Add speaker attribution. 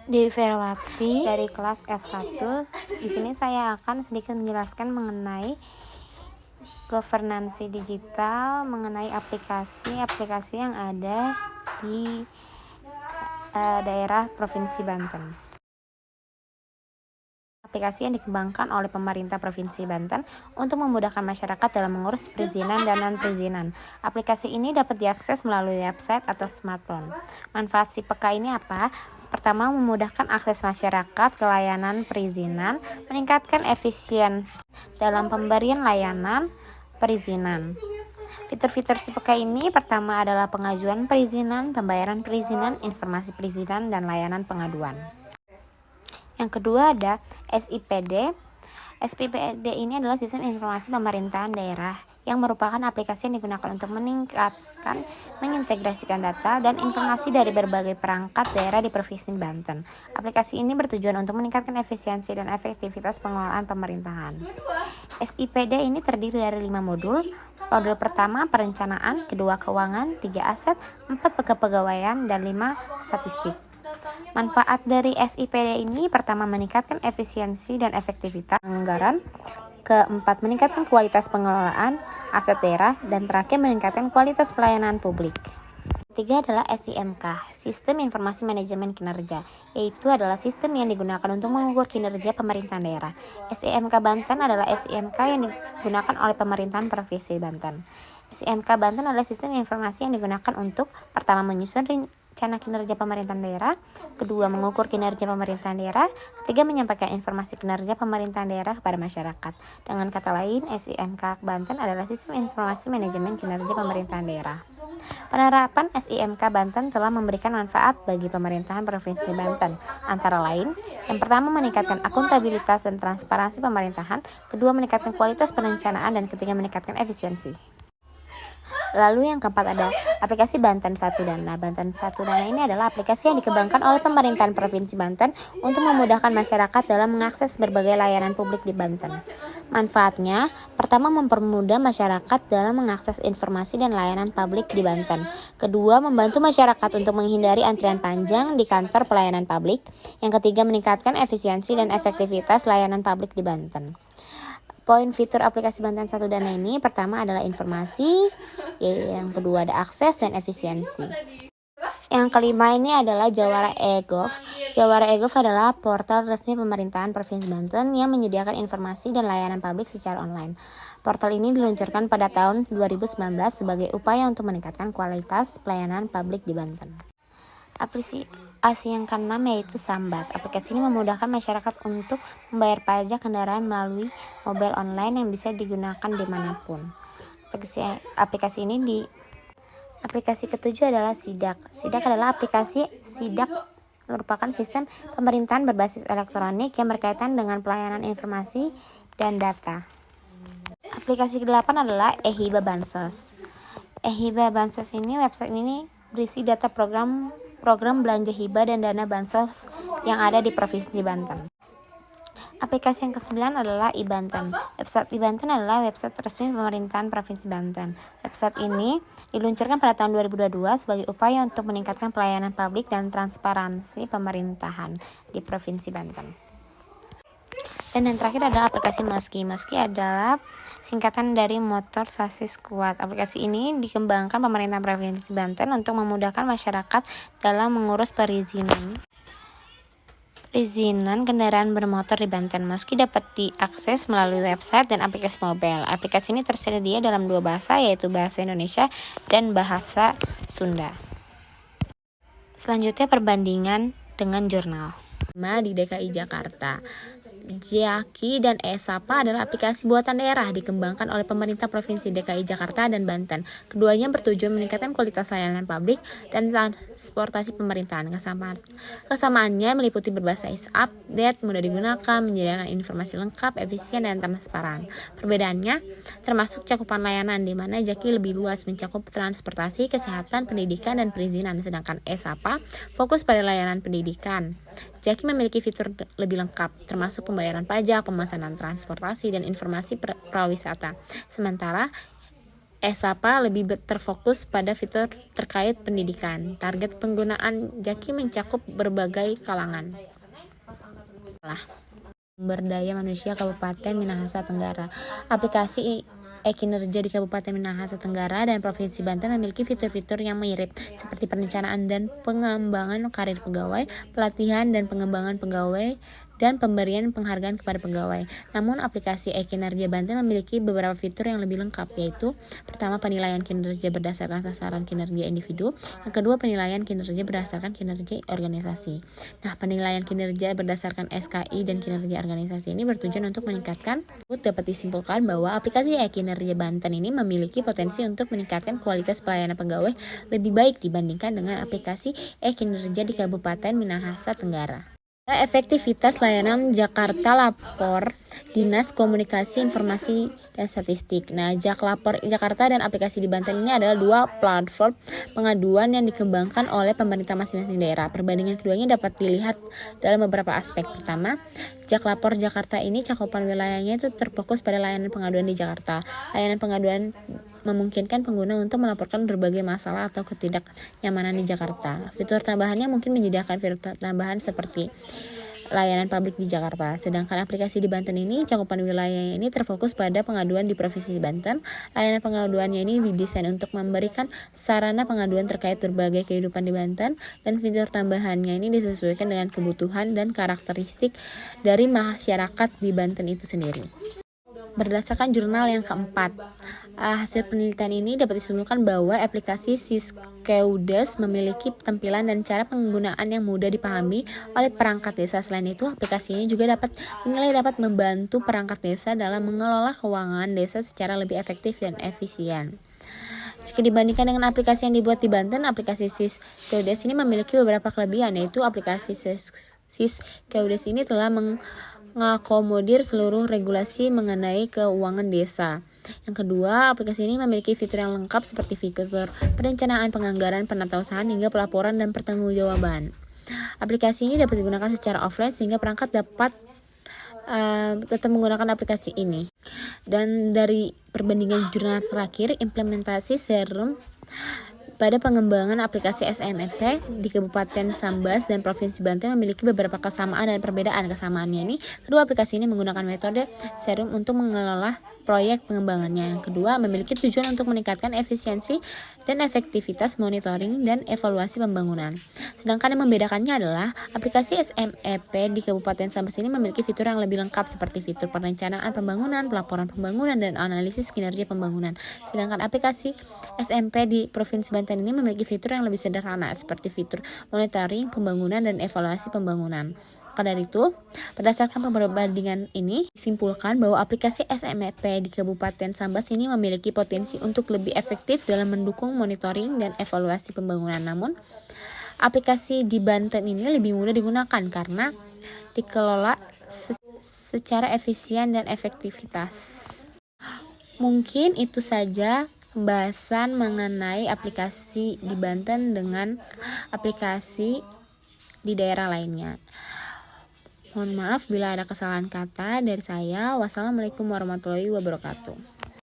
Speaker 1: Dewi Ferawati dari kelas F1. Di sini saya akan sedikit menjelaskan mengenai governansi digital, mengenai aplikasi yang ada di daerah Provinsi Banten. Aplikasi yang dikembangkan oleh pemerintah Provinsi Banten untuk memudahkan masyarakat dalam mengurus perizinan dan non-perizinan. Aplikasi ini dapat diakses melalui website atau smartphone. Manfaat si peka ini apa? Pertama, memudahkan akses masyarakat ke layanan perizinan, meningkatkan efisiensi dalam pemberian layanan perizinan. Fitur-fitur si peka ini pertama adalah pengajuan perizinan, pembayaran perizinan, informasi perizinan, dan layanan pengaduan. Yang kedua ada SIPD. SIPD ini adalah sistem informasi pemerintahan daerah yang merupakan aplikasi yang digunakan untuk mengintegrasikan data dan informasi dari berbagai perangkat daerah di Provinsi Banten. Aplikasi ini bertujuan untuk meningkatkan efisiensi dan efektivitas pengelolaan pemerintahan. SIPD ini terdiri dari 5 modul. Modul pertama perencanaan, kedua keuangan, 3 aset, 4 kepegawaian, dan 5 statistik. Manfaat dari SIPD ini pertama meningkatkan efisiensi dan efektivitas anggaran, keempat meningkatkan kualitas pengelolaan aset daerah, dan terakhir meningkatkan kualitas pelayanan publik. Ketiga adalah SIMK, Sistem Informasi Manajemen Kinerja, yaitu adalah sistem yang digunakan untuk mengukur kinerja pemerintahan daerah. SIMK Banten adalah SIMK yang digunakan oleh pemerintahan Provinsi Banten. SIMK Banten adalah sistem informasi yang digunakan untuk pertama menyusun rencana kinerja pemerintahan daerah, kedua mengukur kinerja pemerintahan daerah, ketiga menyampaikan informasi kinerja pemerintahan daerah kepada masyarakat. Dengan kata lain, SIMK Banten adalah sistem informasi manajemen kinerja pemerintahan daerah. Penerapan SIMK Banten telah memberikan manfaat bagi pemerintahan Provinsi Banten, antara lain, yang pertama meningkatkan akuntabilitas dan transparansi pemerintahan, kedua meningkatkan kualitas perencanaan, dan ketiga meningkatkan efisiensi. Lalu yang keempat ada aplikasi Banten Satu Dana. Banten Satu Dana ini adalah aplikasi yang dikembangkan oleh pemerintahan Provinsi Banten untuk memudahkan masyarakat dalam mengakses berbagai layanan publik di Banten. Manfaatnya, pertama mempermudah masyarakat dalam mengakses informasi dan layanan publik di Banten. Kedua, membantu masyarakat untuk menghindari antrian panjang di kantor pelayanan publik. Yang ketiga, meningkatkan efisiensi dan efektivitas layanan publik di Banten. Poin fitur aplikasi Banten Satu Dana ini pertama adalah informasi, yang kedua ada akses dan efisiensi. Yang kelima ini adalah Jawara e-Gov. Jawara e-Gov adalah portal resmi pemerintahan Provinsi Banten yang menyediakan informasi dan layanan publik secara online. Portal ini diluncurkan pada tahun 2019 sebagai upaya untuk meningkatkan kualitas pelayanan publik di Banten. Aplikasi yang keenam yaitu Sambat. Aplikasi ini memudahkan masyarakat untuk membayar pajak kendaraan melalui mobile online yang bisa digunakan dimanapun. Aplikasi ketujuh adalah Sidak. Sidak adalah aplikasi Sidak merupakan sistem pemerintahan berbasis elektronik yang berkaitan dengan pelayanan informasi dan data. Aplikasi ke-8 adalah eHiba Bansos. eHiba Bansos ini website ini berisi data program belanja hibah dan dana bansos yang ada di Provinsi Banten. Aplikasi yang ke-9 adalah iBanten. Website iBanten adalah website resmi pemerintahan Provinsi Banten. Website ini diluncurkan pada tahun 2022 sebagai upaya untuk meningkatkan pelayanan publik dan transparansi pemerintahan di Provinsi Banten. Dan yang terakhir adalah aplikasi Moski. Moski adalah singkatan dari motor sasis kuat. Aplikasi ini dikembangkan pemerintah Provinsi Banten untuk memudahkan masyarakat dalam mengurus perizinan kendaraan bermotor di Banten. Moski dapat diakses melalui website dan aplikasi mobile. Aplikasi ini tersedia dalam 2 bahasa, yaitu bahasa Indonesia dan bahasa Sunda. Selanjutnya perbandingan dengan jurnal. Di DKI Jakarta. Jaki dan e-Sapa adalah aplikasi buatan daerah dikembangkan oleh pemerintah Provinsi DKI Jakarta dan Banten. Keduanya bertujuan meningkatkan kualitas layanan publik dan transportasi pemerintahan. Kesamaannya meliputi berbasis update, mudah digunakan, menyediakan informasi lengkap, efisien, dan transparan. Perbedaannya termasuk cakupan layanan, di mana Jaki lebih luas mencakup transportasi, kesehatan, pendidikan, dan perizinan, sedangkan e-Sapa fokus pada layanan pendidikan. Jaki memiliki fitur lebih lengkap, termasuk pembayaran pajak, pemesanan transportasi, dan informasi prawisata. Sementara Sapa lebih terfokus pada fitur terkait pendidikan. Target penggunaan Jaki mencakup berbagai kalangan. Sumber daya manusia Kabupaten Minahasa Tenggara. Aplikasi e-kinerja di Kabupaten Minahasa Tenggara dan Provinsi Banten memiliki fitur-fitur yang mirip, seperti perencanaan dan pengembangan karir pegawai, pelatihan dan pengembangan pegawai, dan pemberian penghargaan kepada pegawai. Namun, aplikasi e-kinerja Banten memiliki beberapa fitur yang lebih lengkap, yaitu pertama, penilaian kinerja berdasarkan sasaran kinerja individu, yang kedua, penilaian kinerja berdasarkan kinerja organisasi. Nah, penilaian kinerja berdasarkan SKI dan kinerja organisasi ini bertujuan untuk meningkatkan. Dapat disimpulkan bahwa aplikasi e-kinerja Banten ini memiliki potensi untuk meningkatkan kualitas pelayanan pegawai lebih baik dibandingkan dengan aplikasi e-kinerja di Kabupaten Minahasa Tenggara. Efektivitas layanan Jakarta Lapor Dinas Komunikasi Informasi dan Statistik. Nah, Jak Lapor Jakarta dan aplikasi di Banten ini adalah dua platform pengaduan yang dikembangkan oleh pemerintah masing-masing daerah. Perbandingan keduanya dapat dilihat dalam beberapa aspek. Pertama, Jak Lapor Jakarta ini cakupan wilayahnya itu terfokus pada layanan pengaduan di Jakarta. Layanan pengaduan memungkinkan pengguna untuk melaporkan berbagai masalah atau ketidaknyamanan di Jakarta. Fitur tambahannya mungkin menyediakan fitur tambahan seperti layanan publik di Jakarta. Sedangkan aplikasi di Banten ini, cakupan wilayahnya ini terfokus pada pengaduan di Provinsi Banten. Layanan pengaduannya ini didesain untuk memberikan sarana pengaduan terkait berbagai kehidupan di Banten, dan fitur tambahannya ini disesuaikan dengan kebutuhan dan karakteristik dari masyarakat di Banten itu sendiri. Berdasarkan jurnal yang keempat, hasil penelitian ini dapat disimpulkan bahwa aplikasi Siskeudes memiliki tampilan dan cara penggunaan yang mudah dipahami oleh perangkat desa. Selain itu, aplikasi ini juga dinilai dapat membantu perangkat desa dalam mengelola keuangan desa secara lebih efektif dan efisien. Jika dibandingkan dengan aplikasi yang dibuat di Banten, aplikasi Siskeudes ini memiliki beberapa kelebihan, yaitu aplikasi Siskeudes ini telah mengakomodir seluruh regulasi mengenai keuangan desa. Yang kedua, aplikasi ini memiliki fitur yang lengkap seperti fitur perencanaan, penganggaran, penatausahaan, hingga pelaporan dan pertanggungjawaban. Aplikasi ini dapat digunakan secara offline sehingga perangkat dapat tetap menggunakan aplikasi ini. Dan dari perbandingan jurnal terakhir, implementasi Serum pada pengembangan aplikasi SMEP di Kabupaten Sambas dan Provinsi Banten memiliki beberapa kesamaan dan perbedaan. Kesamaannya ini, kedua aplikasi ini menggunakan metode Serum untuk mengelola proyek pengembangannya. Yang kedua, memiliki tujuan untuk meningkatkan efisiensi dan efektivitas monitoring dan evaluasi pembangunan. Sedangkan yang membedakannya adalah aplikasi SMEP di Kabupaten Sambas ini memiliki fitur yang lebih lengkap seperti fitur perencanaan pembangunan, pelaporan pembangunan, dan analisis kinerja pembangunan. Sedangkan aplikasi SMP di Provinsi Banten ini memiliki fitur yang lebih sederhana seperti fitur monitoring pembangunan dan evaluasi pembangunan. Maka dari itu, berdasarkan perbandingan ini, disimpulkan bahwa aplikasi SMEP di Kabupaten Sambas ini memiliki potensi untuk lebih efektif dalam mendukung monitoring dan evaluasi pembangunan. Namun, aplikasi di Banten ini lebih mudah digunakan karena dikelola secara efisien dan efektivitas. Mungkin itu saja pembahasan mengenai aplikasi di Banten dengan aplikasi di daerah lainnya. Mohon maaf bila ada kesalahan kata dari saya. Wassalamualaikum warahmatullahi wabarakatuh.